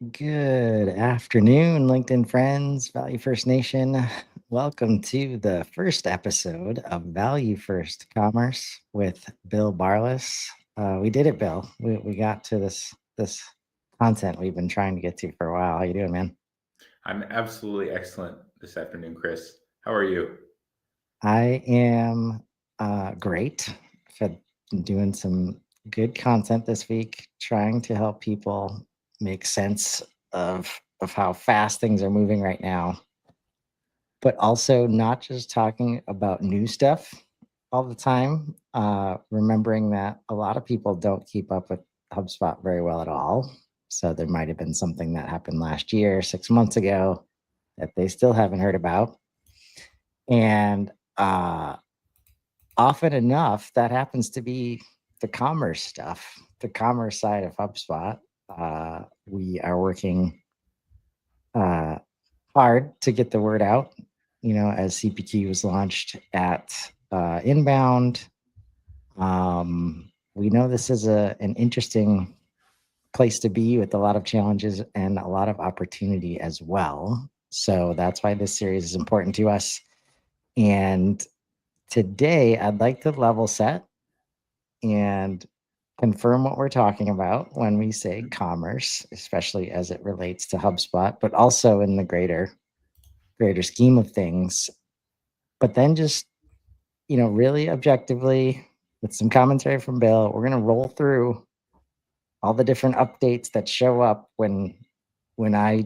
Good afternoon, LinkedIn friends, Value First Nation. Welcome to the first episode of Value First Commerce with Bill Barlas. We did it, Bill. We got to this content we've been trying to get to for a while. How you doing, man? I'm absolutely excellent this afternoon, Chris. How are you? I am great. I've been doing some good content this week, trying to help people make sense of how fast things are moving right now, but also not just talking about new stuff all the time. Remembering that a lot of people don't keep up with HubSpot very well at all. So there might have been something that happened last year, 6 months ago, that they still haven't heard about. And often enough, that happens to be the commerce stuff, the commerce side of HubSpot. We are working uh, hard to get the word out, as CPQ was launched at Inbound. We know this is an interesting place to be with a lot of challenges and a lot of opportunity as well. So that's why this series is important to us. And today I'd like to level set and confirm what we're talking about when we say commerce, especially as it relates to HubSpot, but also in the greater scheme of things. But then just, really objectively, with some commentary from Bill, we're going to roll through all the different updates that show up when I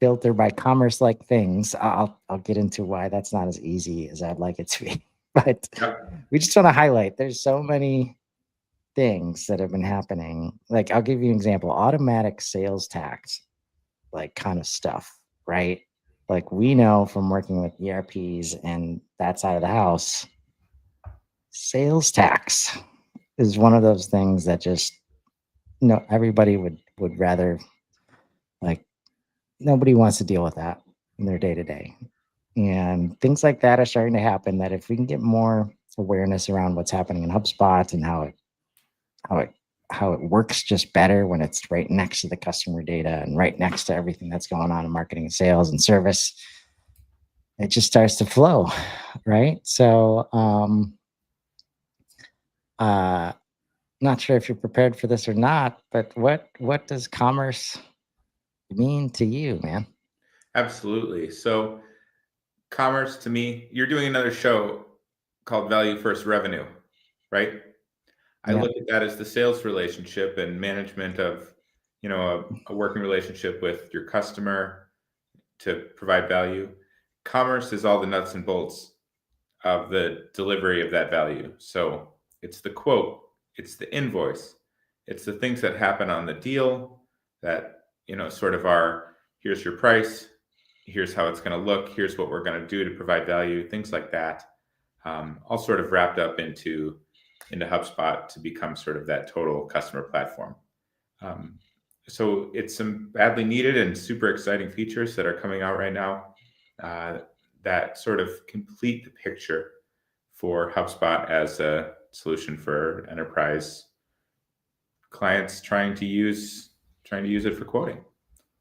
filter by commerce like things. I'll get into why that's not as easy as I'd like it to be. But Yep. we just want to highlight there's so many things that have been happening. Like, I'll give you an example: automatic sales tax, like, kind of stuff, right? Like, we know from working with ERPs and that side of the house, sales tax is one of those things that just, everybody would rather, like, nobody wants to deal with that in their day to day. And things like that are starting to happen, that if we can get more awareness around what's happening in HubSpot and how it how it works just better when it's right next to the customer data and right next to everything that's going on in marketing and sales and service, it just starts to flow, right? So uh not sure if you're prepared for this or not, but what does commerce mean to you, man? Absolutely. So, commerce to me, you're doing another show called Value First Revenue, right? I Yeah. look at that as the sales relationship and management of, a working relationship with your customer to provide value. Commerce is all the nuts and bolts of the delivery of that value. So, it's the quote, it's the invoice, it's the things that happen on the deal that, sort of are, here's your price, here's how it's going to look, here's what we're going to do to provide value, things like that, all sort of wrapped up into HubSpot to become sort of that total customer platform. Um, so it's some badly needed and super exciting features that are coming out right now uh, that sort of complete the picture for HubSpot as a solution for enterprise clients trying to use it for quoting.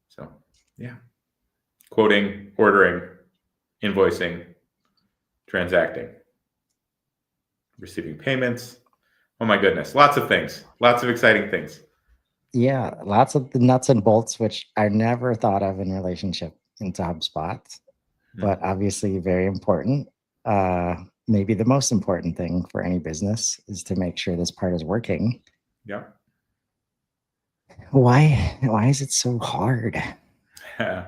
So yeah, quoting, ordering, invoicing, transacting, receiving payments. Oh my goodness, lots of things, lots of exciting things. Yeah, lots of the nuts and bolts, which I never thought of in relationship into HubSpot, Hmm. but obviously very important. Uh, Maybe the most important thing for any business is to make sure this part is working. Yeah. Why is it so hard? Yeah,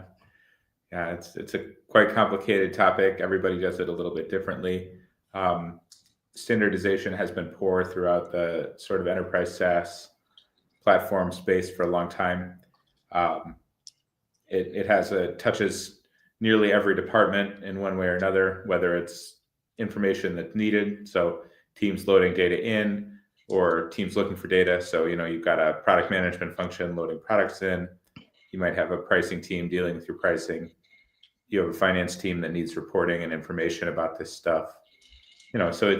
it's a quite complicated topic. Everybody does it a little bit differently. Um, Standardization has been poor throughout the sort of enterprise SaaS platform space for a long time. Um, it touches nearly every department in one way or another, whether it's information that's needed, so teams loading data in, or teams looking for data. So you've got a product management function loading products in. You might have a pricing team dealing with your pricing. You have a finance team that needs reporting and information about this stuff. So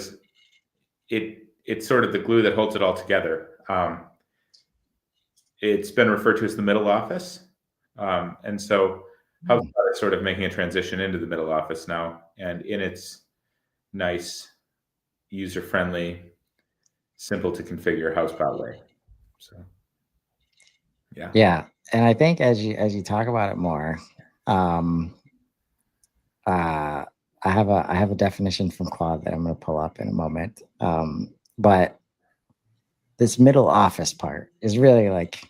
it's sort of the glue that holds it all together. It's been referred to as the middle office. And so HubSpot is sort of making a transition into the middle office now, and in its nice, user-friendly, simple to configure HubSpot way. So, yeah. Yeah. And I think as you talk about it more, um, I have a definition from Claude that I'm going to pull up in a moment. But this middle office part is really like,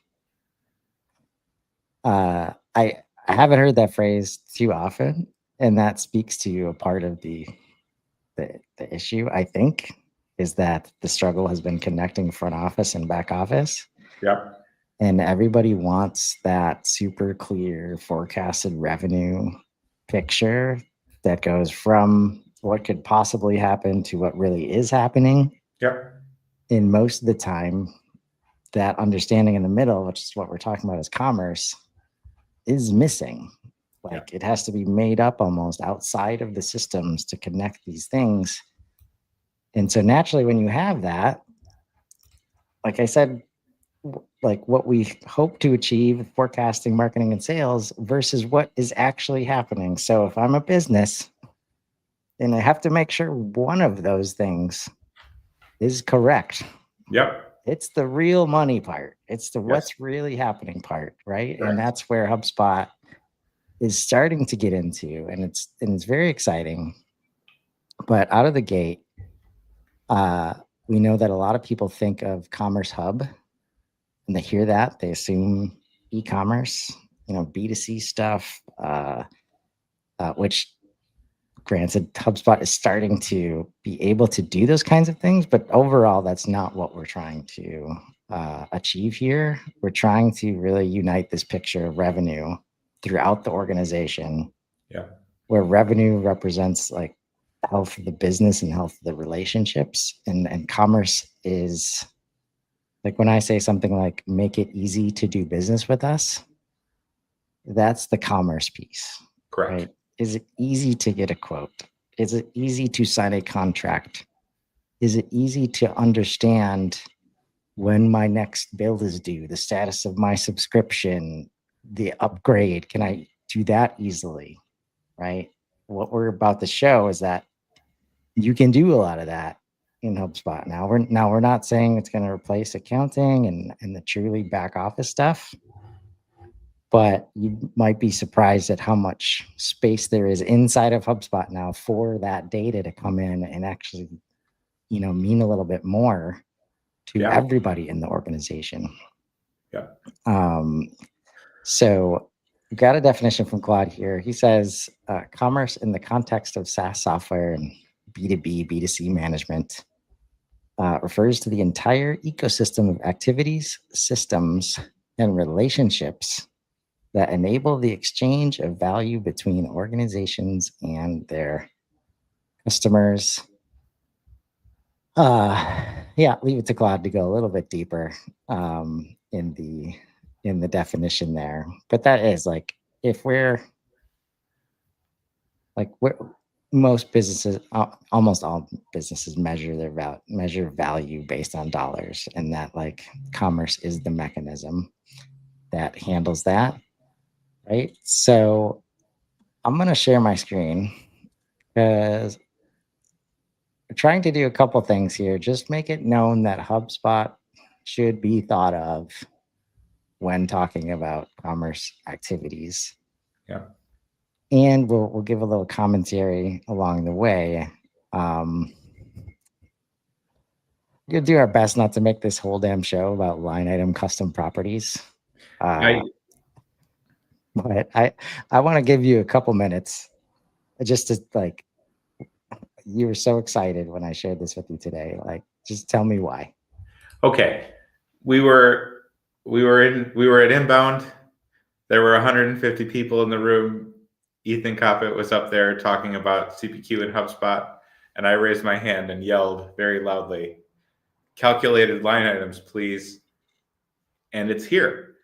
I haven't heard that phrase too often, and that speaks to a part of the issue, I think, is that the struggle has been connecting front office and back office. Yep. And everybody wants that super clear forecasted revenue picture that goes from what could possibly happen to what really is happening. Yep. And most of the time, that understanding in the middle, which is what we're talking about as commerce, is missing. Like it has to be made up almost outside of the systems to connect these things. And so naturally, when you have that, like I said, like what we hope to achieve with forecasting, marketing, and sales versus what is actually happening. So if I'm a business, then I have to make sure one of those things is correct. Yep. It's the real money part. It's the what's really happening part, right? Correct. And that's where HubSpot is starting to get into, and it's very exciting. But out of the gate, we know that a lot of people think of Commerce Hub, and they hear that they assume e-commerce, B2C stuff, which granted, HubSpot is starting to be able to do those kinds of things, but overall, that's not what we're trying to achieve here. We're trying to really unite this picture of revenue throughout the organization, where revenue represents like health of the business and health of the relationships, and commerce is like when I say something like make it easy to do business with us, that's the commerce piece. Correct. Right? Is it easy to get a quote? Is it easy to sign a contract? Is it easy to understand when my next bill is due, the status of my subscription, the upgrade? Can I do that easily? Right? What we're about to show is that you can do a lot of that in HubSpot. Now we're not saying it's going to replace accounting and the truly back office stuff, but you might be surprised at how much space there is inside of HubSpot now for that data to come in and actually, mean a little bit more to everybody in the organization. Yeah. So we've got a definition from Claude here. He says, commerce in the context of SaaS software and B2B, B2C management refers to the entire ecosystem of activities, systems, and relationships that enable the exchange of value between organizations and their customers. Leave it to Claude to go a little bit deeper in the definition there. But that is like, if we're most businesses, almost all businesses measure value based on dollars, and that like commerce is the mechanism that handles that. Right. So I'm going to share my screen because we're trying to do a couple things here. Just make it known that HubSpot should be thought of when talking about commerce activities. Yeah. And we'll give a little commentary along the way. We'll do our best not to make this whole damn show about line item custom properties. But I want to give you a couple minutes just to like, you were so excited when I shared this with you today. Like, just tell me why. Okay. We were at Inbound. There were 150 people in the room. Ethan Coppett was up there talking about CPQ and HubSpot, and I raised my hand and yelled very loudly, "Calculated line items, please." And it's here.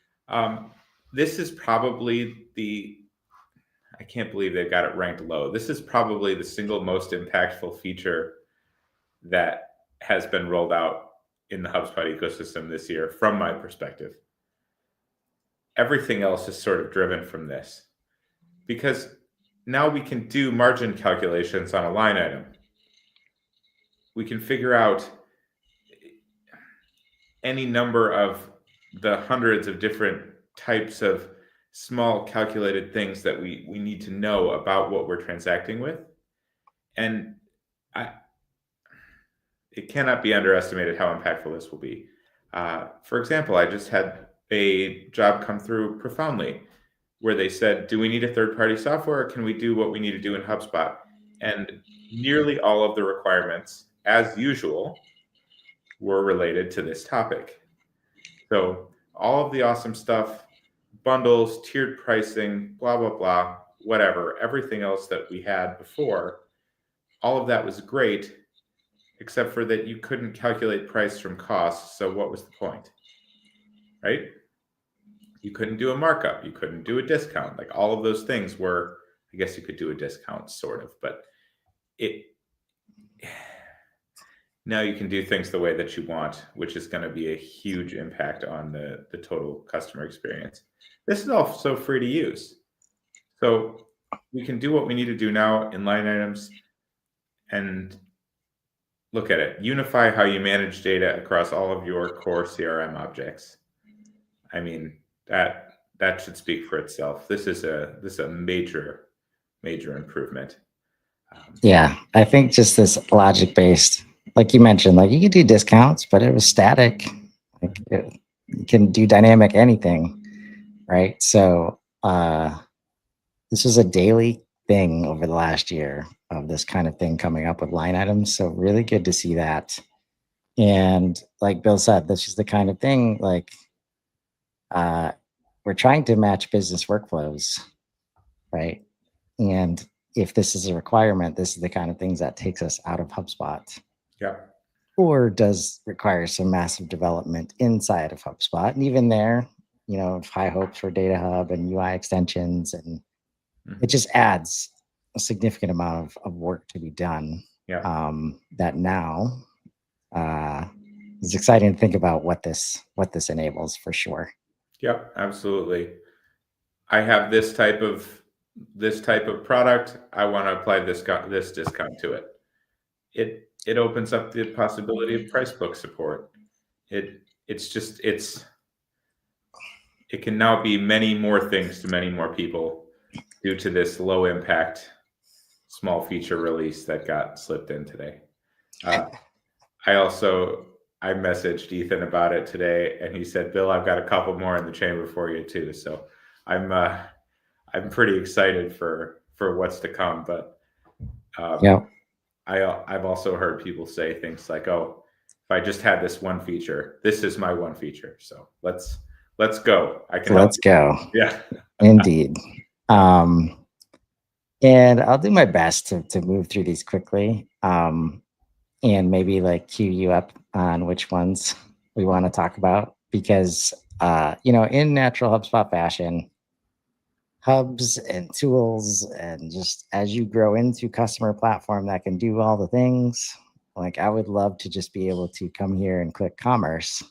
This is probably I can't believe they've got it ranked low. This is probably the single most impactful feature that has been rolled out in the HubSpot ecosystem this year, from my perspective. everything else is sort of driven from this, because now we can do margin calculations on a line item. We can figure out any number of the hundreds of different types of small calculated things that we need to know about what we're transacting with. And it cannot be underestimated how impactful this will be. For example, I just had a job come through Profoundly where they said, do we need a third-party software, or can we do what we need to do in HubSpot? And nearly all of the requirements, as usual, were related to this topic. So all of the awesome stuff, bundles, tiered pricing, blah, blah, blah, whatever, everything else that we had before, all of that was great, except for that you couldn't calculate price from cost. So what was the point, right? You couldn't do a markup. You couldn't do a discount. Like all of those things were, I guess you could do a discount sort of, but now you can do things the way that you want, which is going to be a huge impact on the total customer experience. This is also free to use. So we can do what we need to do now in line items and look at it. Unify how you manage data across all of your core CRM objects. I mean, that should speak for itself. This is a major improvement. Yeah, I think just this logic based, like you mentioned, like you could do discounts, but it was static. Like you can do dynamic anything, right? So this was a daily thing over the last year of this kind of thing coming up with line items. So really good to see that. And like Bill said, this is the kind of thing like we're trying to match business workflows, right? And if this is a requirement, this is the kind of things that takes us out of HubSpot. Yeah. Or does require some massive development inside of HubSpot. And even there, you know, high hopes for Data Hub and UI extensions, and it just adds a significant amount of work to be done. Yeah. That now is exciting to think about what this enables for sure. Yep, absolutely. I have this type of product. I want to apply this discount to it. It opens up the possibility of price book support. It can now be many more things to many more people due to this low impact small feature release that got slipped in today. I messaged Ethan about it today, and he said, "Bill, I've got a couple more in the chamber for you too." So I'm pretty excited for what's to come. But yeah, I've also heard people say things like, "Oh, if I just had this one feature, this is my one feature. So let's go. Let's go. Yeah, indeed." And I'll do my best to move through these quickly. And maybe like cue you up on which ones we want to talk about, because in natural HubSpot fashion, hubs and tools, and just as you grow into customer platform that can do all the things, like I would love to just be able to come here and click commerce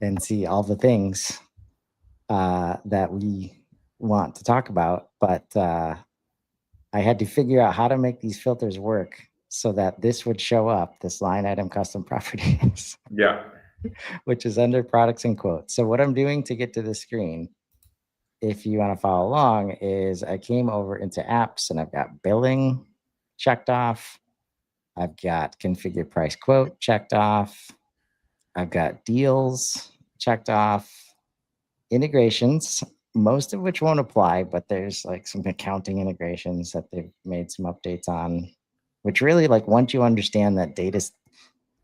and see all the things that we want to talk about. But I had to figure out how to make these filters work so that this would show up, this line item custom properties. Yeah. Which is under products and quotes. So what I'm doing to get to the screen, if you want to follow along, is I came over into apps and I've got billing checked off. I've got configure price quote checked off. I've got deals checked off. Integrations, most of which won't apply, but there's like some accounting integrations that they've made some updates on, which really, like, once you understand that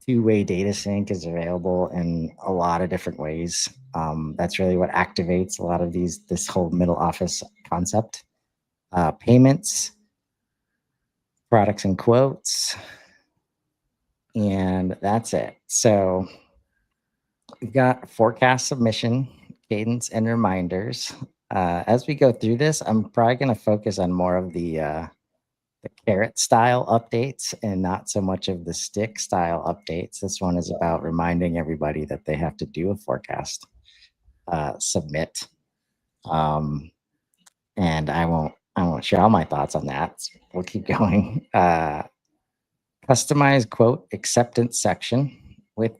two-way data sync is available in a lot of different ways, that's really what activates a lot of this whole middle office concept. Payments, products and quotes, and that's it. So we've got forecast submission, cadence, and reminders. As we go through this, I'm probably going to focus on more of the carrot style updates and not so much of the stick style updates. This one is about reminding everybody that they have to do a forecast. submit. And I won't share all my thoughts on that. We'll keep going. Customize quote acceptance section with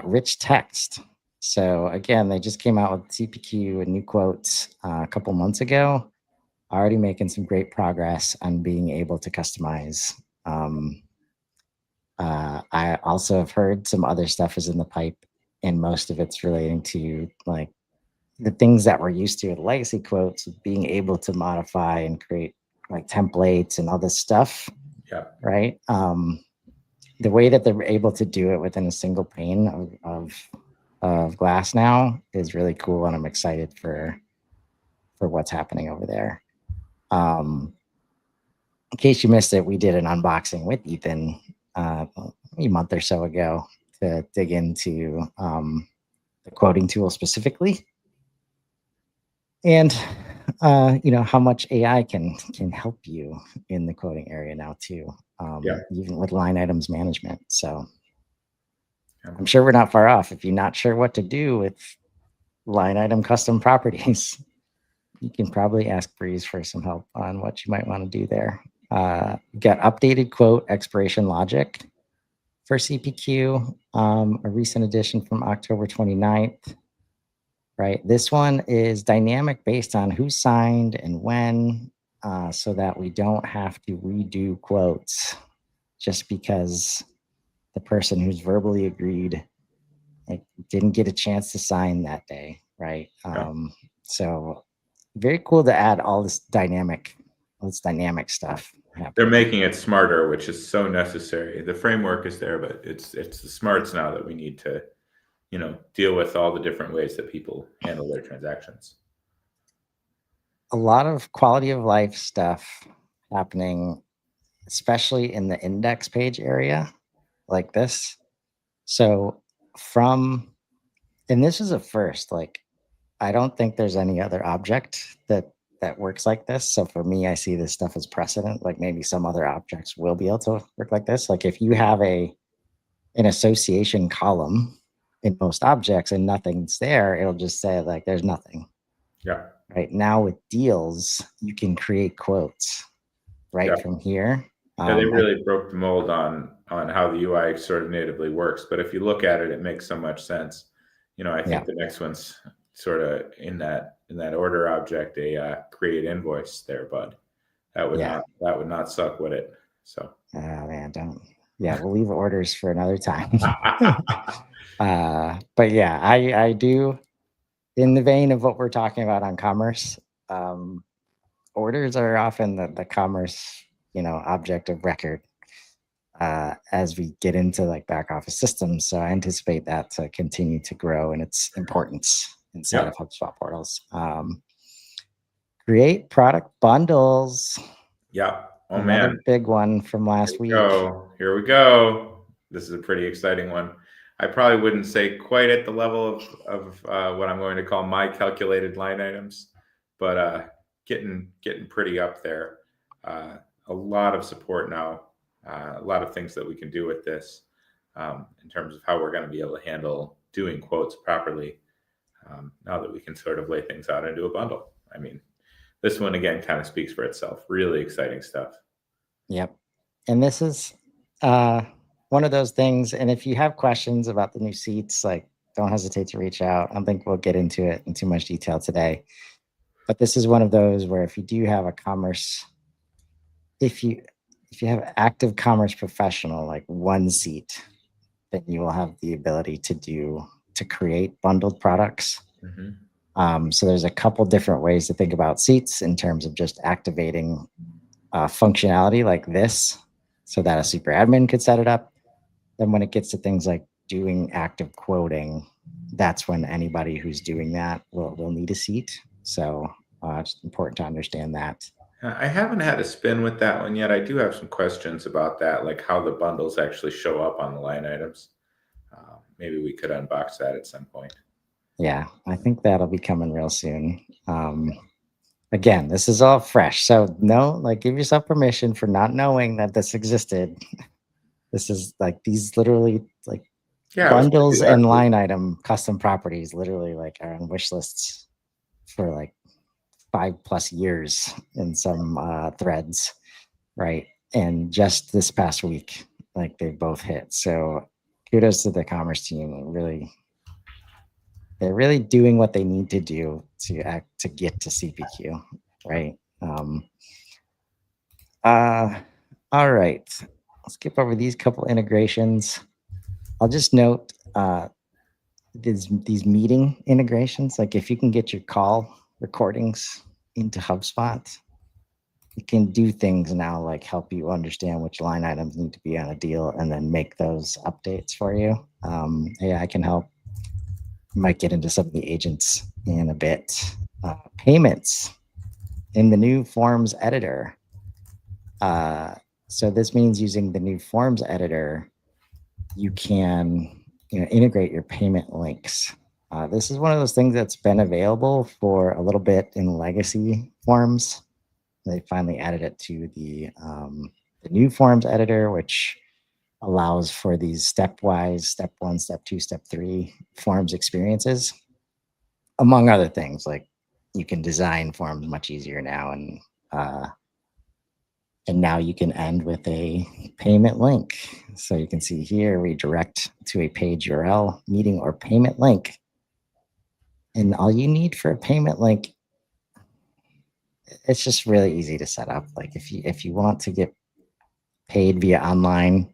rich text. So again, they just came out with CPQ and new quotes a couple months ago. Already making some great progress on being able to customize. I also have heard some other stuff is in the pipe, and most of it's relating to like the things that we're used to with legacy quotes, being able to modify and create like templates and all this stuff. Yeah. Right. The way that they're able to do it within a single pane of glass now is really cool, and I'm excited for what's happening over there. In case you missed it, we did an unboxing with Ethan a month or so ago to dig into the quoting tool specifically, and how much AI can help you in the quoting area now too, even with line items management. So I'm sure we're not far off. If you're not sure what to do with line item custom properties, you can probably ask Breeze for some help on what you might want to do there. Got updated quote expiration logic for CPQ, a recent addition from October 29th. Right. This one is dynamic based on who signed and when, so that we don't have to redo quotes just because the person who's verbally agreed didn't get a chance to sign that day. Right. So very cool to add all this dynamic stuff. They're making it smarter, which is so necessary. The framework is there, but it's the smarts now that we need to deal with all the different ways that people handle their transactions. A lot of quality of life stuff happening, especially in the index page area like this. So and this is a first, like, I don't think there's any other object that works like this. So for me, I see this stuff as precedent. Like maybe some other objects will be able to work like this. Like if you have an association column in most objects and nothing's there, it'll just say like there's nothing. Yeah. Right now with deals, you can create quotes from here. Yeah, they really broke the mold on how the UI sort of natively works. But if you look at it, it makes so much sense. I think the next one's sort of in that order object, a create invoice there, bud. That would not suck, would it? So. Oh man, don't. Yeah, we'll leave orders for another time. But yeah, I do, in the vein of what we're talking about on commerce, orders are often the commerce, object of record as we get into like back office systems. So I anticipate that to continue to grow in its importance inside of HubSpot portals. Create product bundles. Yeah. Oh, Another man. Big one from last week. Here we go. This is a pretty exciting one. I probably wouldn't say quite at the level of what I'm going to call my calculated line items, but getting pretty up there. A lot of support now, a lot of things that we can do with this in terms of how we're going to be able to handle doing quotes properly now that we can sort of lay things out into a bundle. I mean, this one, again, kind of speaks for itself. Really exciting stuff. Yep. And this is one of those things. And if you have questions about the new seats, like don't hesitate to reach out. I don't think we'll get into it in too much detail today. But this is one of those where if you do have a commerce, if you have active commerce professional, like one seat, then you will have the ability to create bundled products. Mm-hmm. So there's a couple different ways to think about seats in terms of just activating functionality like this so that a super admin could set it up. Then when it gets to things like doing active quoting, that's when anybody who's doing that will need a seat. So it's important to understand that. I haven't had a spin with that one yet. I do have some questions about that, like how the bundles actually show up on the line items. Maybe we could unbox that at some point. Yeah, I think that'll be coming real soon. Again, this is all fresh. So give yourself permission for not knowing that this existed. This is like these literally like Yeah, it was pretty Bundles and largely. line item custom properties literally like are on wish lists for like 5+ years in some threads, right? And just this past week, like they both hit. So kudos to the commerce team. They're really doing what they need to do to get to CPQ, right? All right, I'll skip over these couple integrations. I'll just note these meeting integrations. Like if you can get your call recordings into HubSpot, it can do things now like help you understand which line items need to be on a deal and then make those updates for you. AI can help. Might get into some of the agents in a bit. Payments in the new forms editor. So this means using the new forms editor, you can integrate your payment links. This is one of those things that's been available for a little bit in legacy forms. They finally added it to the new forms editor, which allows for these stepwise, step 1, step 2, step 3 forms experiences, among other things. Like you can design forms much easier now, and now you can end with a payment link. So you can see here, redirect to a page URL, meeting, or payment link. And all you need for a payment link, it's just really easy to set up. Like if you want to get paid via online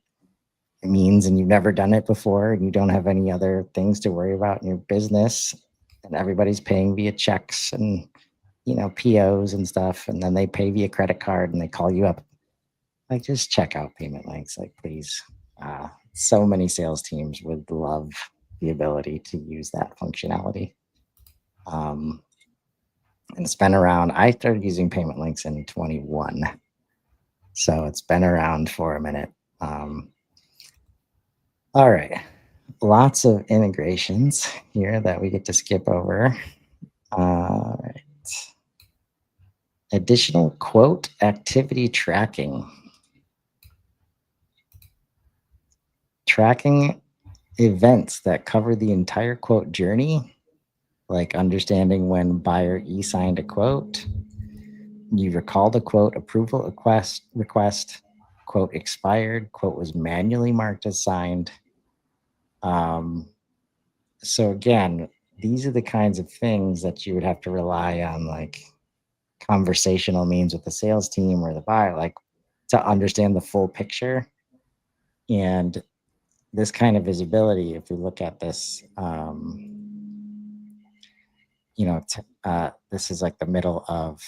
means and you've never done it before and you don't have any other things to worry about in your business, and everybody's paying via checks and POs and stuff, and then they pay via credit card and they call you up, like just check out payment links, like please. So many sales teams would love the ability to use that functionality. And it's been around. I started using payment links in 21, so it's been around for a minute. All right, lots of integrations here that we get to skip over. All right. Additional quote activity tracking. Tracking events that cover the entire quote journey, like understanding when buyer e-signed a quote, you recall the quote approval request, quote expired, quote was manually marked as signed. So again, these are the kinds of things that you would have to rely on, like conversational means with the sales team or the buyer, like to understand the full picture. And this kind of visibility, if we look at this, this is like the middle of,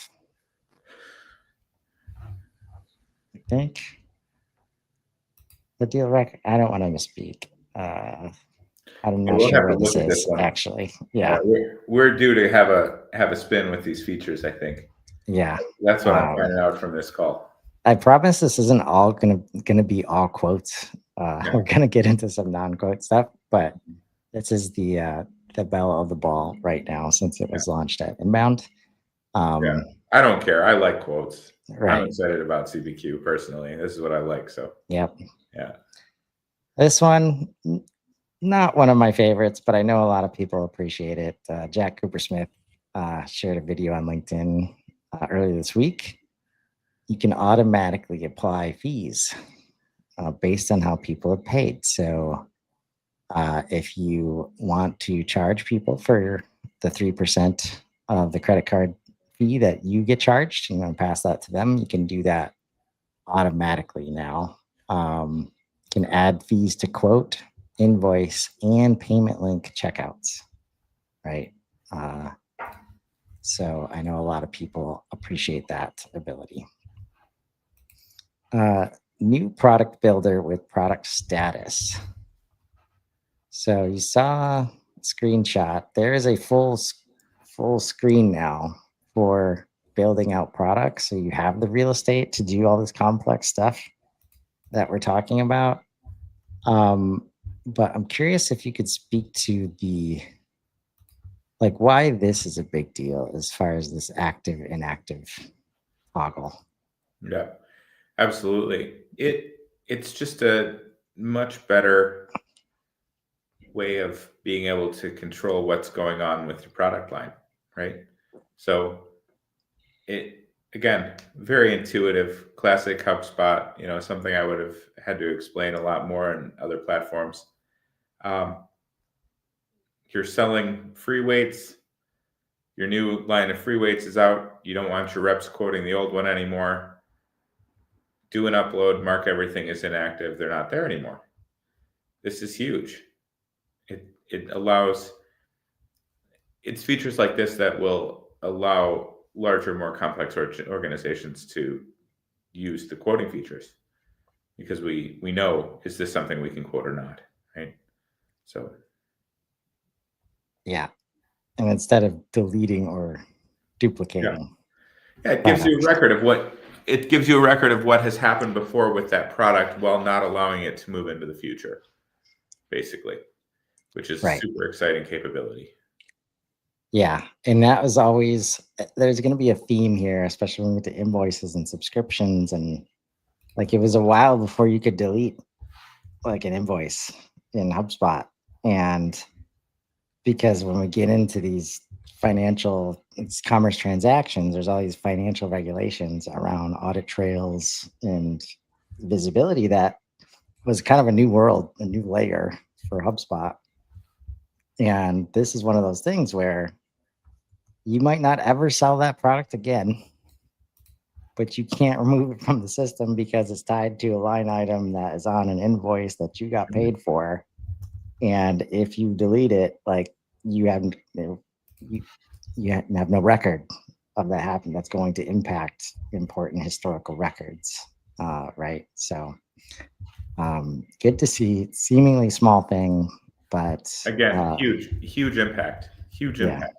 I think, the deal record. I don't want to misspeak. I'm not We'll sure have to where this look at this is one. actually. Yeah. We're due to have a spin with these features, I think. Yeah. That's what I'm finding out from this call. I promise this isn't all gonna be all quotes. We're gonna get into some non-quote stuff, but this is the belle of the ball right now since it was launched at Inbound. I don't care. I like quotes. Right. I'm excited about CPQ personally. This is what I like. So yep. Yeah. This one, not one of my favorites, but I know a lot of people appreciate it. Jack Cooper Smith shared a video on LinkedIn earlier this week. You can automatically apply fees based on how people have paid. So if you want to charge people for the 3% of the credit card fee that you get charged, pass that to them, you can do that automatically now. Can add fees to quote, invoice, and payment link checkouts, right? So I know a lot of people appreciate that ability. New product builder with product status. So you saw a screenshot. There is a full screen now for building out products. So you have the real estate to do all this complex stuff that we're talking about. But I'm curious if you could speak to why this is a big deal as far as this active inactive toggle. Yeah, absolutely. It's just a much better way of being able to control what's going on with your product line, right? So it, again, very intuitive, classic HubSpot, something I would have had to explain a lot more on other platforms. You're selling free weights. Your new line of free weights is out. You don't want your reps quoting the old one anymore. Do an upload, mark everything as inactive. They're not there anymore. This is huge. It allows, it's features like this that will allow larger, more complex organizations to use the quoting features, because we know, is this something we can quote or not, right? So yeah, and instead of deleting or duplicating, it gives you a record of what has happened before with that product, while not allowing it to move into the future, basically, which is right. super exciting capability. Yeah, and that was always, there's going to be a theme here, especially when we get to invoices and subscriptions, and like it was a while before you could delete like an invoice in HubSpot. And because when we get into these commerce transactions, there's all these financial regulations around audit trails and visibility that was kind of a new world, a new layer for HubSpot. And this is one of those things where you might not ever sell that product again, but you can't remove it from the system because it's tied to a line item that is on an invoice that you got paid for. And if you delete it, like you have no record of that happening. That's going to impact important historical records, right? So good to see. Seemingly small thing, but again, huge impact. Huge impact.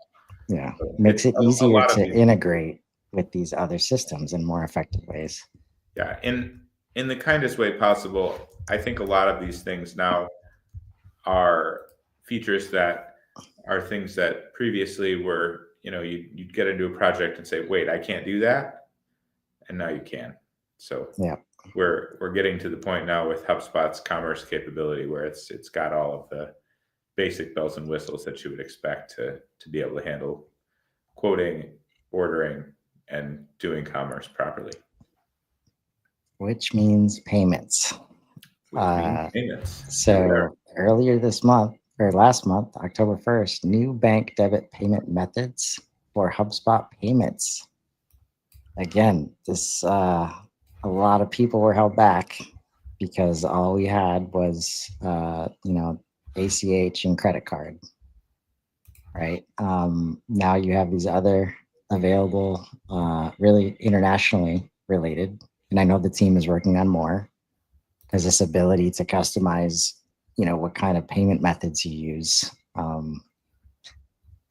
Yeah, makes it easier to integrate with these other systems in more effective ways. Yeah, in the kindest way possible. I think a lot of these things now are features that are things that previously were, you'd get into a project and say, wait, I can't do that, and now you can. So yeah, we're getting to the point now with HubSpot's commerce capability where it's got all of the basic bells and whistles that you would expect to be able to handle quoting, ordering, and doing commerce properly. Which means payments. So earlier this month, or last month, October 1st, new bank debit payment methods for HubSpot payments. Again, this a lot of people were held back because all we had was ACH and credit card, right? Now you have these other available, really internationally related, and I know the team is working on more, because this ability to customize, what kind of payment methods you use,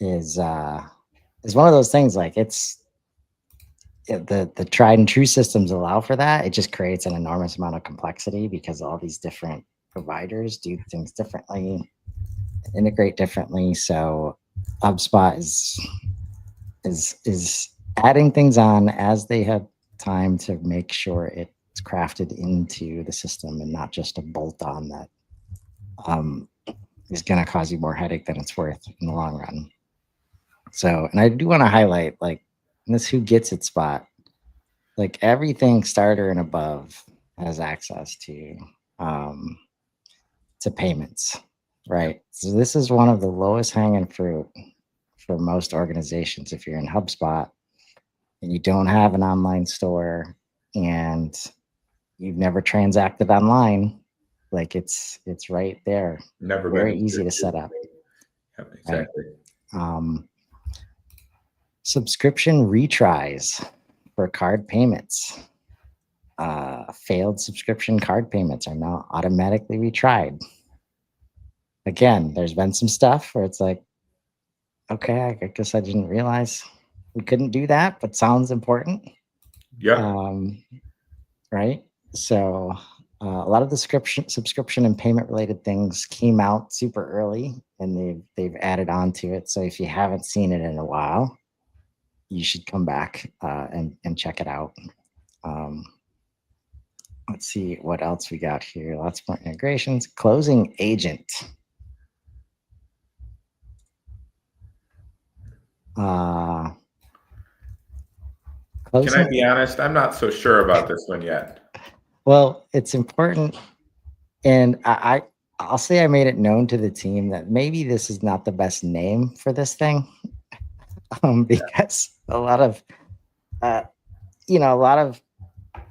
is one of those things. Like the tried and true systems allow for that. It just creates an enormous amount of complexity because all these different providers do things differently, integrate differently. So HubSpot is adding things on as they have time to make sure it's crafted into the system and not just a bolt on that is going to cause you more headache than it's worth in the long run. So, and I do want to highlight, like, in this who gets it spot, like everything starter and above has access to payments, right? So this is one of the lowest hanging fruit for most organizations. If you're in HubSpot and you don't have an online store and you've never transacted online, like it's right there. Never very easy to set up. Yep, exactly. Right? Subscription retries for card payments. Failed subscription card payments are now automatically retried. Again, there's been some stuff where it's like, okay, I guess I didn't realize we couldn't do that, but sounds important. Yeah. Right. So a lot of the subscription and payment related things came out super early, and they've added on to it. So if you haven't seen it in a while, you should come back and check it out. Let's see what else we got here. Lots more integrations. Closing agent. Uh, Can I closing. be honest? I'm not so sure about this one yet. Well, it's important, and I'll say I made it known to the team that maybe this is not the best name for this thing, because a lot of uh, a lot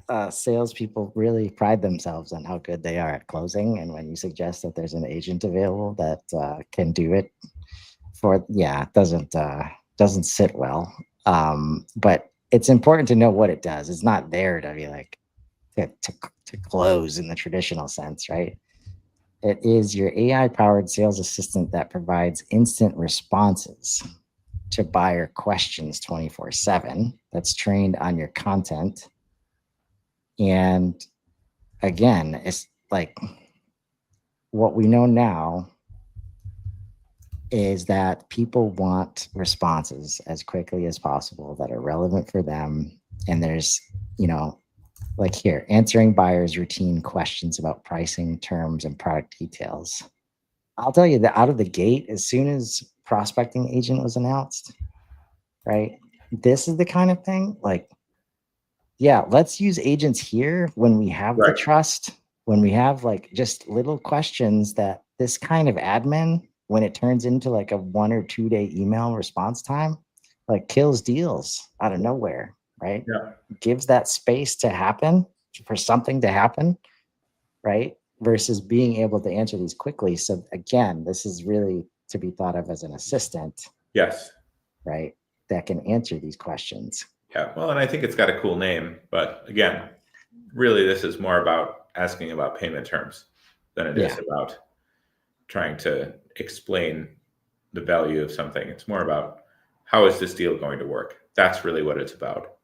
of salespeople really pride themselves on how good they are at closing, and when you suggest that there's an agent available that can do it it doesn't sit well. But it's important to know what it does. It's not there to be like to close in the traditional sense, right? It is your AI powered sales assistant that provides instant responses to buyer questions 24/7. That's trained on your content. And again, it's like what we know now is that people want responses as quickly as possible that are relevant for them. And there's, like here, answering buyers' routine questions about pricing, terms, and product details. I'll tell you that out of the gate, as soon as prospecting agent was announced, right? This is the kind of thing like, yeah, let's use agents here when we have the Right. trust, when we have like just little questions that this kind of admin, when it turns into like a 1 or 2 day email response time, like kills deals out of nowhere, right? Yeah. Gives that space to happen for something to happen, right? Versus being able to answer these quickly. So again, this is really to be thought of as an assistant, Yes. right? That can answer these questions. Yeah. Well, and I think it's got a cool name, but again, really, this is more about asking about payment terms than it is Yeah. about trying to explain the value of something. It's more about how is this deal going to work? That's really what it's about.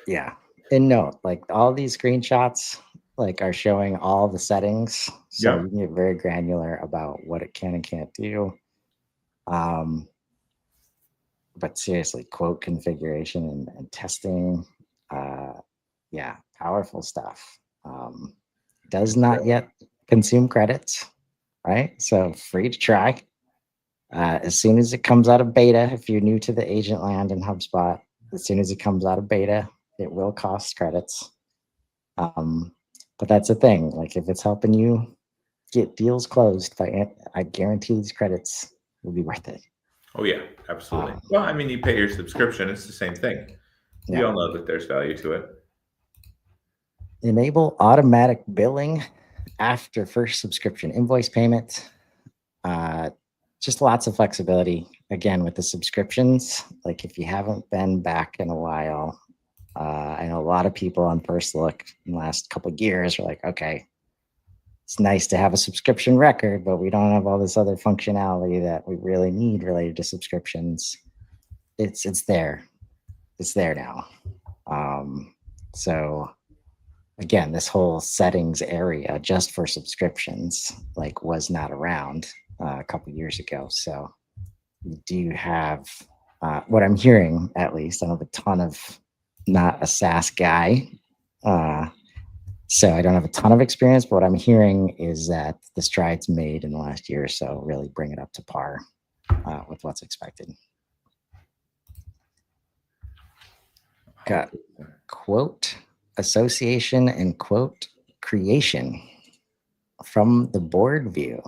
Yeah. And no, like all these screenshots like are showing all the settings. So Yeah. you can get very granular about what it can and can't do. Um, but seriously, quote configuration and testing. Uh, yeah, powerful stuff. Does not yet consume credits, right? So free to try. As soon as it comes out of beta, if you're new to the agent land in HubSpot, as soon as it comes out of beta, it will cost credits. Um, but that's the thing. Like if it's helping you get deals closed, I guarantee these credits will be worth it. Oh, yeah, absolutely. Um, Well, I mean, you pay your subscription, it's the same thing. We yeah. all know that there's value to it. Enable automatic billing after first subscription invoice payment. Uh, just lots of flexibility. Again, with the subscriptions, like if you haven't been back in a while, I know a lot of people on First Look in the last couple of years are like, okay, it's nice to have a subscription record, but we don't have all this other functionality that we really need related to subscriptions. It's there. It's there now. So again, this whole settings area just for subscriptions like was not around a couple years ago. So we do have what I'm hearing, at least. I don't have a ton of, not a SaaS guy. So I don't have a ton of experience, but what I'm hearing is that the strides made in the last year or so really bring it up to par with what's expected. Got quote association and quote creation from the board view.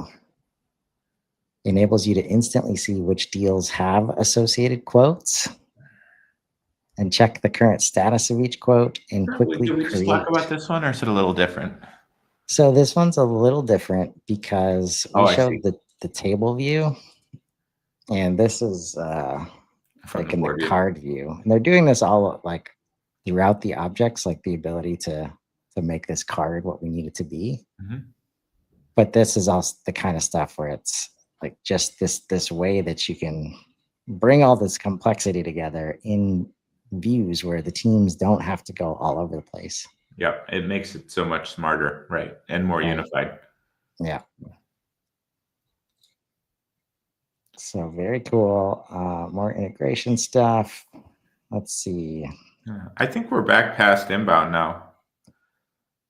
Enables you to instantly see which deals have associated quotes and check the current status of each quote and quickly Did we just create. talk about this one, or is it a little different? So this one's a little different because we I see. showed the table view, and this is From like the in the board view. card view. And they're doing this all like throughout the objects, like the ability to make this card what we need it to be. Mhm. But this is also the kind of stuff where it's like just this way that you can bring all this complexity together in views where the teams don't have to go all over the place. Yeah, it makes it so much smarter, right, and more Right. unified. Yeah. So very cool. More integration stuff. Let's see. I think we're back past inbound now.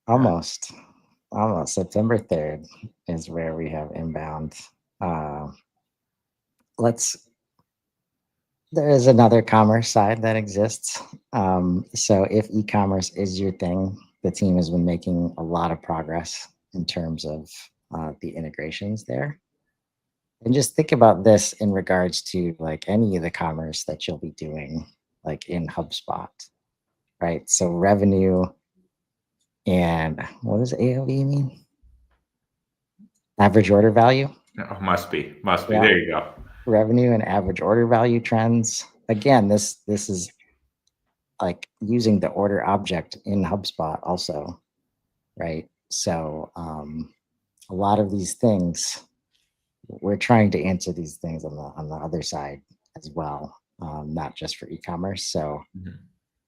Almost September 3rd is where we have inbound. Let's There is another commerce side that exists. So if e-commerce is your thing, the team has been making a lot of progress in terms of the integrations there. And just think about this in regards to like any of the commerce that you'll be doing, like in HubSpot, right? So revenue and what does AOV mean? Average order value. Oh, must be. Yeah, There you go. revenue and average order value trends. Again, this is like using the order object in HubSpot also, right? So a lot of these things, we're trying to answer these things on the other side as well, not just for e-commerce. So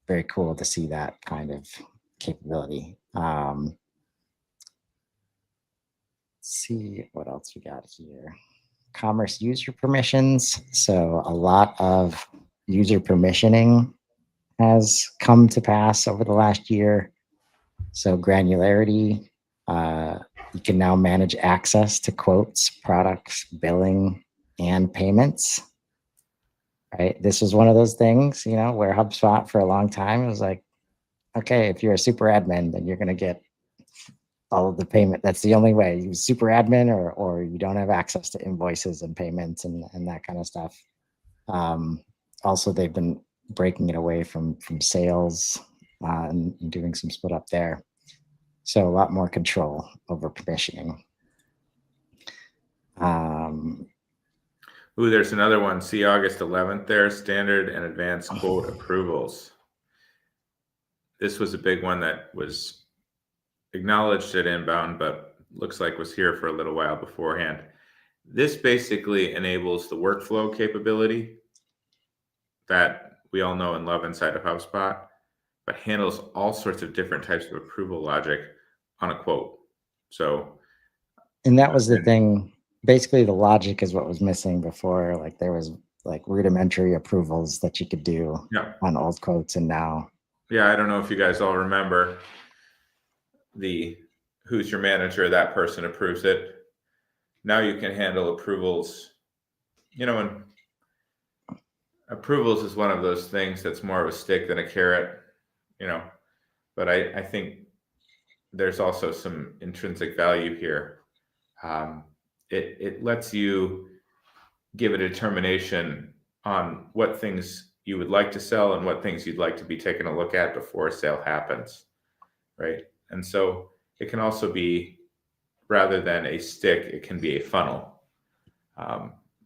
very cool to see that kind of capability. Let's see what else we got here. Commerce user permissions. So a lot of user permissioning has come to pass over the last year. So granularity, you can now manage access to quotes, products, billing, and payments. Right. This was one of those things, where HubSpot for a long time was like, okay, if you're a super admin, then you're going to get all of the payment. That's the only way. You super admin or you don't have access to invoices and payments and that kind of stuff. Also, they've been breaking it away from sales and doing some split up there. So a lot more control over permissioning. Ooh, there's another one. See August 11th there, standard and advanced quote approvals. This was a big one that was acknowledged at Inbound, but looks like was here for a little while beforehand. This basically enables the workflow capability that we all know and love inside of HubSpot, but handles all sorts of different types of approval logic on a quote. So, and that was the thing. Basically, the logic is what was missing before. Like there was like rudimentary approvals that you could do on old quotes, and now. Yeah, I don't know if you guys all remember the who's your manager, that person approves it. Now you can handle approvals, and approvals is one of those things that's more of a stick than a carrot, but I think there's also some intrinsic value here. It lets you give a determination on what things you would like to sell and what things you'd like to be taking a look at before a sale happens, right? And so it can also be, rather than a stick, it can be a funnel.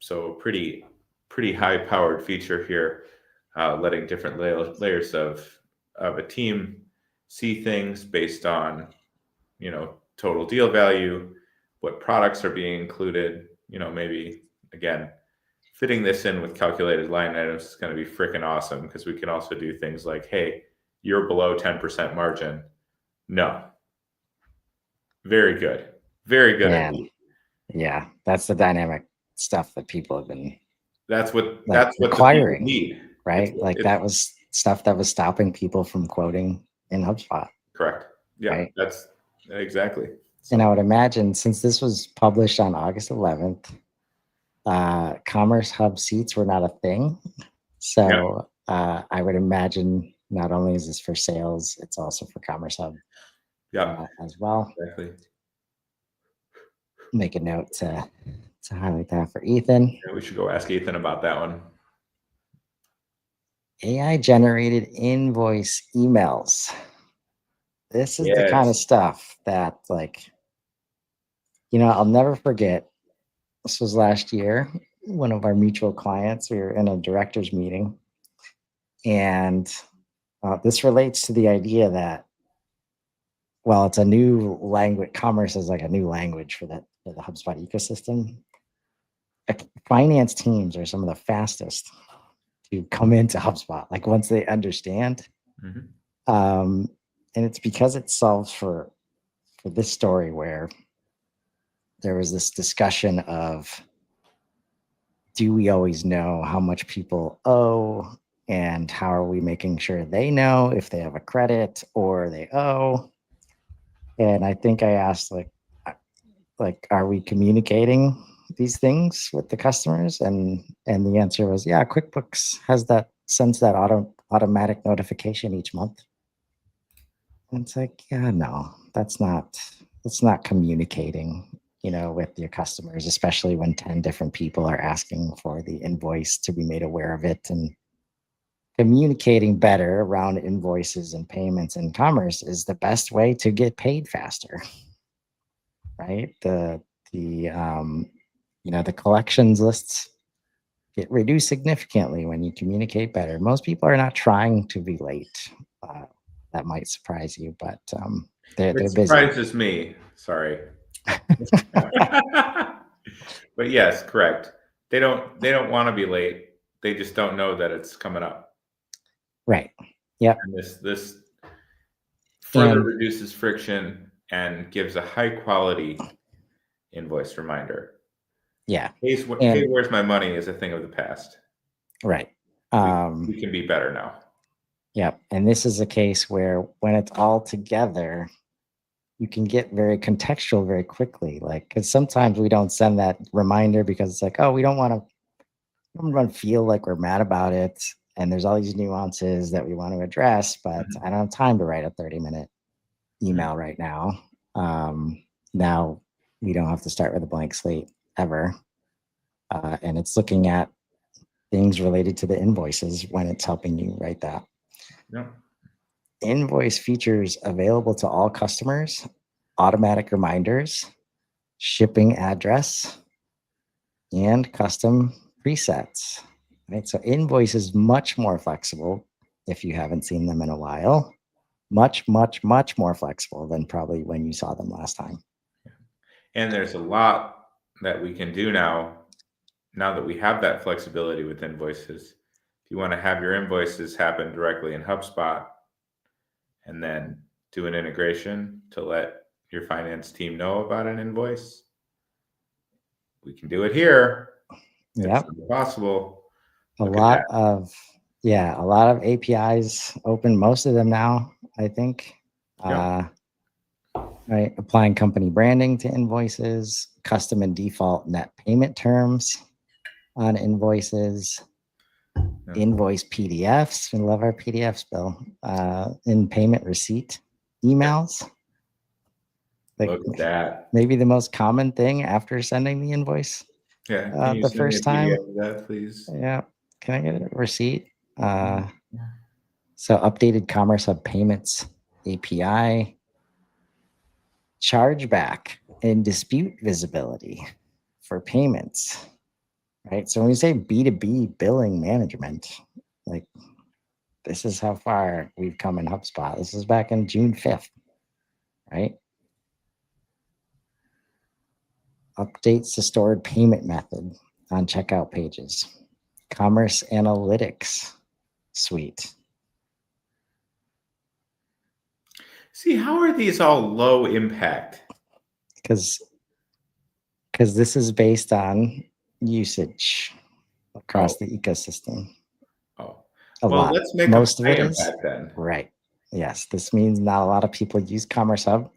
So a pretty high-powered feature here, letting different layers of a team see things based on, total deal value, what products are being included, maybe, again, fitting this in with calculated line items is going to be freaking awesome because we can also do things like, hey, you're below 10% margin. No. Very good. Very good. Man, yeah, that's the dynamic stuff that people have been. That's what requiring, need, right? That was stuff that was stopping people from quoting in HubSpot. Correct. Yeah, right? That's exactly. So. And I would imagine since this was published on August 11th, Commerce Hub seats were not a thing. So I would imagine not only is this for sales, it's also for Commerce Hub as well. Exactly. Make a note to highlight that for Ethan. Yeah, we should go ask Ethan about that one. AI generated invoice emails. This is the kind of stuff that, like, I'll never forget. This was last year. One of our mutual clients, we were in a director's meeting, and this relates to the idea that, well, it's a new language. Commerce is like a new language for the HubSpot ecosystem. Finance teams are some of the fastest to come into HubSpot, like once they understand. And it's because it solves for this story where there was this discussion of, do we always know how much people owe, and how are we making sure they know if they have a credit or they owe? And I think I asked, like, are we communicating these things with the customers? And the answer was, yeah, QuickBooks sends that automatic notification each month. And it's like, yeah, no, that's not communicating, with your customers, especially when 10 different people are asking for the invoice to be made aware of it. And communicating better around invoices and payments in commerce is the best way to get paid faster, right? The collections lists get reduced significantly when you communicate better. Most people are not trying to be late. That might surprise you, but they're It busy. surprises me. Sorry. But yes, correct. They don't want to be late. They just don't know that it's coming up. Right. Yep. And this further reduces friction and gives a high quality invoice reminder. Yeah. Hey, where's my money is a thing of the past. Right. We can be better now. Yep. And this is a case where when it's all together, you can get very contextual very quickly. Like, because sometimes we don't send that reminder because it's like, oh, we don't want to feel like we're mad about it. And there's all these nuances that we want to address, but I don't have time to write a 30-minute email right now. Now we don't have to start with a blank slate ever. And it's looking at things related to the invoices when it's helping you write that. Yeah. Invoice features available to all customers, automatic reminders, shipping address, and custom presets. Right? So invoice is much more flexible if you haven't seen them in a while. Much, much, much more flexible than probably when you saw them last time. And there's a lot that we can do now that we have that flexibility with invoices. If you want to have your invoices happen directly in HubSpot and then do an integration to let your finance team know about an invoice, we can do it here. Yep. It's possible. A lot of APIs open, most of them now, I think. Yep. Right. Applying company branding to invoices, custom and default net payment terms on invoices, invoice PDFs. We love our PDFs, Bill. In payment receipt emails. Like, look at that. Maybe the most common thing after sending the invoice. Yeah. Can you the send first me a time. PDF of that, please? Yeah. Can I get a receipt? So updated Commerce Hub payments API, chargeback and dispute visibility for payments, right? So when we say B2B billing management, like, this is how far we've come in HubSpot. This is back in June 5th, right? Updates to stored payment method on checkout pages. Commerce Analytics suite. See, how are these all low impact? Because this is based on usage across the ecosystem. A lot. Let's make most of it high is impact then. Right. Yes, this means not a lot of people use Commerce Hub,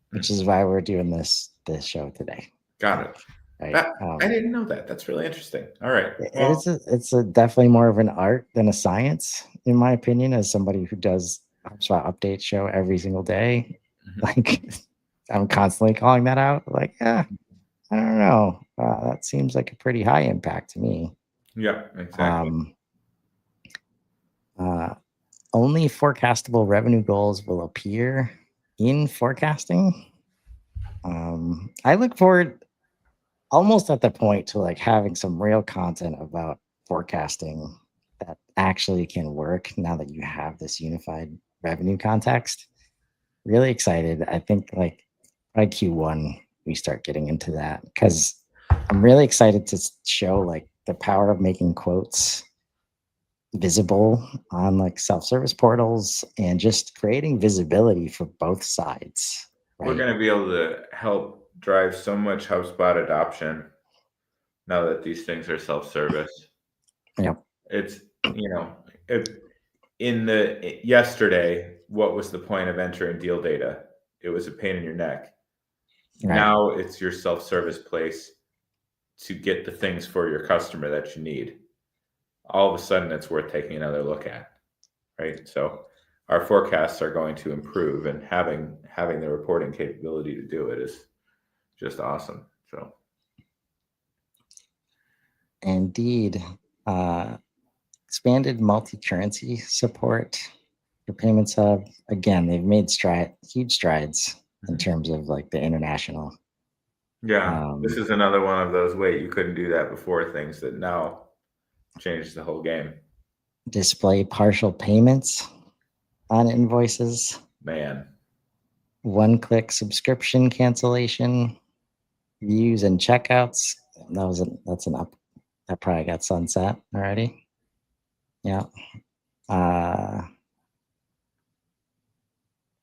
which is why we're doing this show today. Got it. Right. I didn't know that. That's really interesting. All right. Well, it's definitely more of an art than a science, in my opinion, as somebody who does HubSpot update show every single day. Like, I'm constantly calling that out. Like, I don't know. That seems like a pretty high impact to me. Yeah, exactly. Only forecastable revenue goals will appear in forecasting. I look forward almost at the point to like having some real content about forecasting that actually can work now that you have this unified revenue context. Really excited. I think like by Q1 we start getting into that, because I'm really excited to show like the power of making quotes visible on like self-service portals and just creating visibility for both sides. Right? We're going to be able to help drive so much HubSpot adoption now that these things are self-service. Yep. It's, yesterday, what was the point of entering deal data? It was a pain in your neck. Right. Now it's your self-service place. to get the things for your customer that you need, all of a sudden it's worth taking another look at, right? So our forecasts are going to improve, and having the reporting capability to do it is just awesome. So Indeed. Expanded multi-currency support for Payments Hub. Again, they've made huge strides in terms of like the international. yeah, this is another one of those, wait, you couldn't do that before things that now change the whole game. Display partial payments on invoices. Man. One-click subscription cancellation. Views and checkouts. That's an up. That probably got sunset already. Yeah.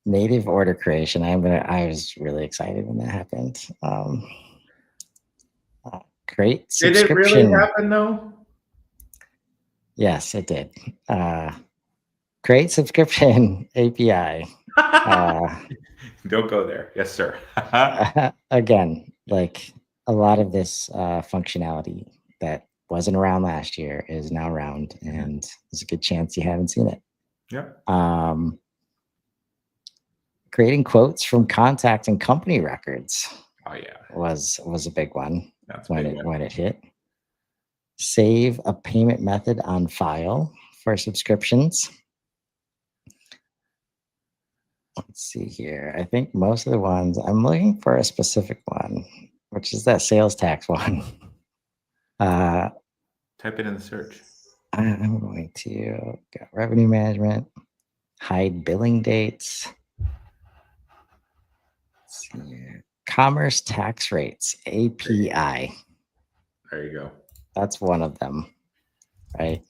Native order creation. I was really excited when that happened. Create subscription. Did it really happen though? Yes, it did. Create subscription API. Don't go there. Yes, sir. Again, like a lot of this functionality that wasn't around last year is now around, and there's a good chance you haven't seen it. Yep. Creating quotes from contact and company records. Oh yeah, was a big one. That's when big it one. when it hit. Save a payment method on file for subscriptions. Let's see here. I think most of the ones, I'm looking for a specific one, which is that sales tax one. Type it in the search. I'm going to go revenue management, hide billing dates. Let's see here. Commerce tax rates, API. There you go. That's one of them, right?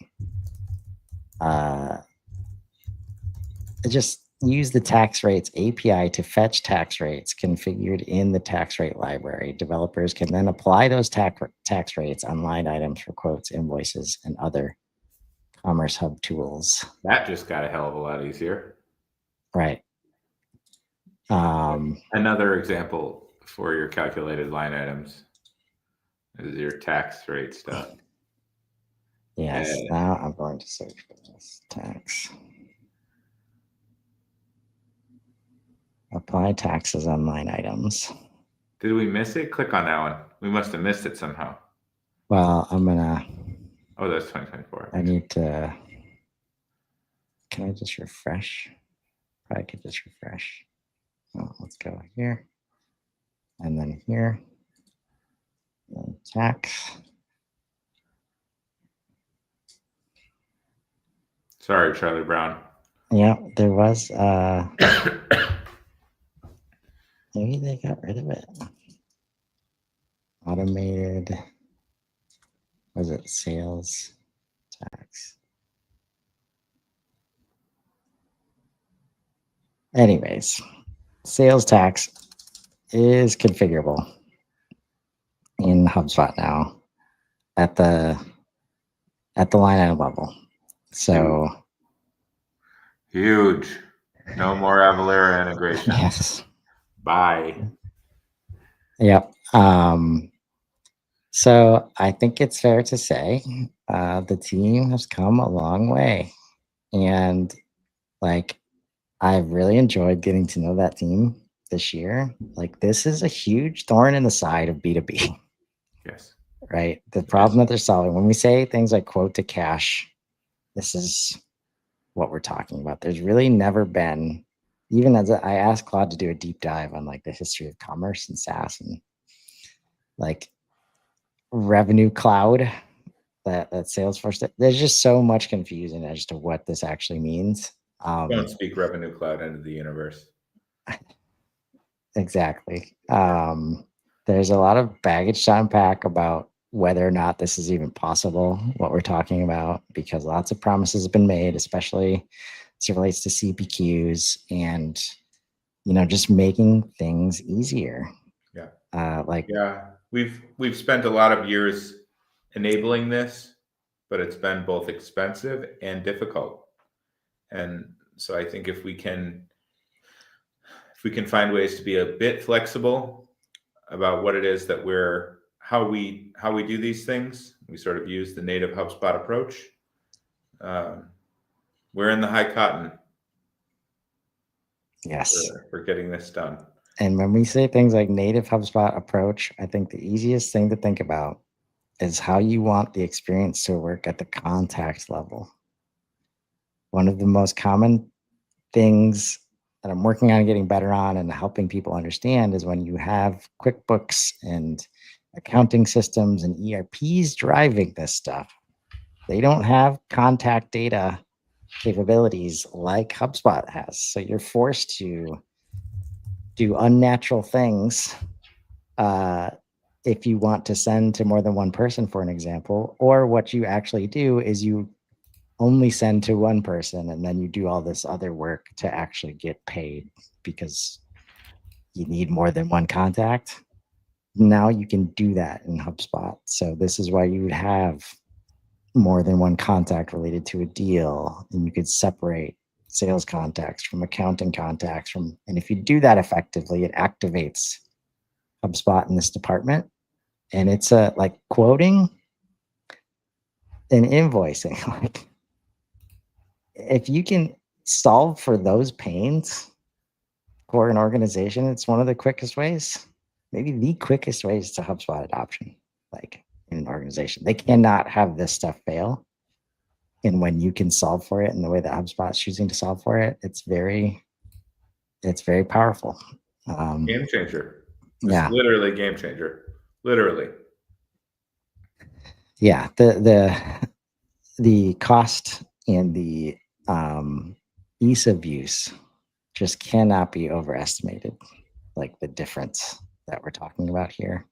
Just use the tax rates API to fetch tax rates configured in the tax rate library. Developers can then apply those tax rates on line items for quotes, invoices, and other Commerce Hub tools. That just got a hell of a lot easier. Right. Another example for your calculated line items is your tax rate stuff. Yes. Now I'm going to search for this tax. Apply taxes on line items. Did we miss it? Click on that one. We must have missed it somehow. Well, I'm gonna. Oh, that's 2024. I need to. Can I just refresh? Probably could just refresh. Oh, let's go here, and then here. And tax. Sorry, Charlie Brown. Yeah, there was. Maybe they got rid of it. Automated. Was it sales tax? Anyways, sales tax is configurable in HubSpot now at the line item level. So huge. No more Avalara integration. Yes. Bye. Yep. So I think it's fair to say the team has come a long way, and like I've really enjoyed getting to know that team this year. Like this is a huge thorn in the side of B2B. Yes. Right. The problem that they're solving when we say things like quote to cash, this is what we're talking about. There's really never been, even as I asked Claude to do a deep dive on like the history of commerce and SaaS and like revenue cloud that Salesforce, there's just so much confusion as to what this actually means. Don't speak revenue cloud into the universe. Exactly. There's a lot of baggage to unpack about whether or not this is even possible, what we're talking about, because lots of promises have been made, especially as it relates to CPQs and, just making things easier. Yeah. We've spent a lot of years enabling this, but it's been both expensive and difficult. And so I think if we can find ways to be a bit flexible about what it is that we're how we do these things. We sort of use the native HubSpot approach. We're in the high cotton. Yes. For getting this done. And when we say things like native HubSpot approach, I think the easiest thing to think about is how you want the experience to work at the contact level. One of the most common things that I'm working on getting better on and helping people understand is when you have QuickBooks and accounting systems and ERPs driving this stuff, they don't have contact data capabilities like HubSpot has. So you're forced to do unnatural things if you want to send to more than one person, for an example. Or what you actually do is you only send to one person and then you do all this other work to actually get paid because you need more than one contact. Now you can do that in HubSpot. So this is why you would have more than one contact related to a deal, and you could separate sales contacts from accounting contacts and if you do that effectively, it activates HubSpot in this department. And it's like quoting and invoicing. Like, if you can solve for those pains for an organization, it's one of the quickest ways, maybe the quickest ways to HubSpot adoption, like in an organization. They cannot have this stuff fail. And when you can solve for it in the way that HubSpot is choosing to solve for it, it's very powerful. Game changer. Yeah. Literally game changer. Literally. Yeah. The cost and the ease of use just cannot be overestimated, like the difference that we're talking about here.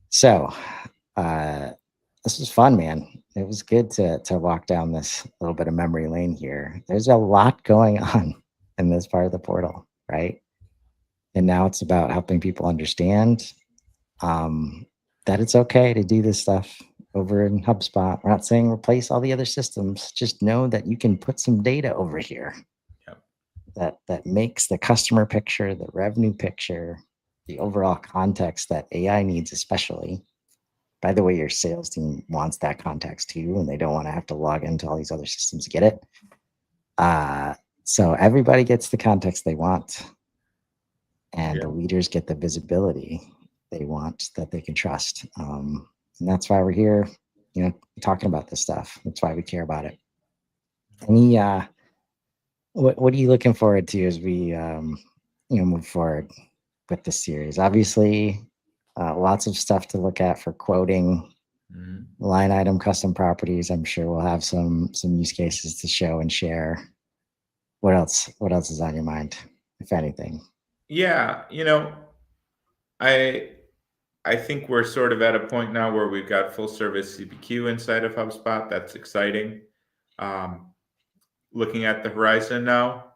So this was fun, man. It was good to walk down this little bit of memory lane here. There's a lot going on in this part of the portal, right? And now it's about helping people understand that it's okay to do this stuff over in HubSpot. We're not saying replace all the other systems. Just know that you can put some data over here. Yep. That makes the customer picture, the revenue picture, the overall context that AI needs, especially. By the way, your sales team wants that context too, and they don't want to have to log into all these other systems to get it. So everybody gets the context they want, and the leaders get the visibility they want that they can trust. And that's why we're here, talking about this stuff. That's why we care about it. Any, what are you looking forward to as we, move forward with this series? Obviously, lots of stuff to look at for quoting, line item, custom properties. I'm sure we'll have some use cases to show and share. What else is on your mind, if anything? Yeah, I think we're sort of at a point now where we've got full service CPQ inside of HubSpot. That's exciting. Looking at the horizon now,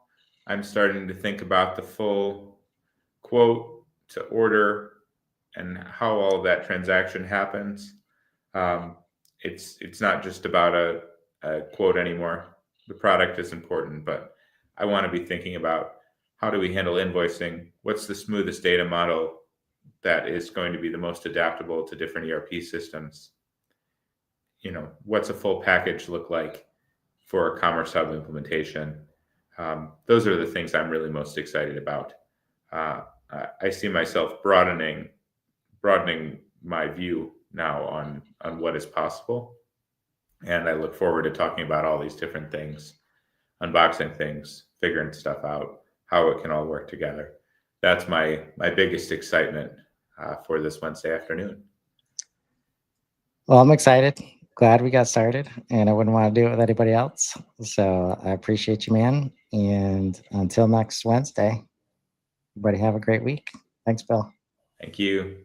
I'm starting to think about the full quote to order and how all of that transaction happens. It's not just about a quote anymore. The product is important, but I want to be thinking about how do we handle invoicing? What's the smoothest data model that is going to be the most adaptable to different ERP systems? What's a full package look like for a Commerce Hub implementation? Those are the things I'm really most excited about. I see myself broadening my view now on what is possible. And I look forward to talking about all these different things, unboxing things, figuring stuff out, how it can all work together. That's my biggest excitement for this Wednesday afternoon. Well, I'm excited. Glad we got started, and I wouldn't want to do it with anybody else. So I appreciate you, man. And until next Wednesday, everybody have a great week. Thanks, Bill. Thank you.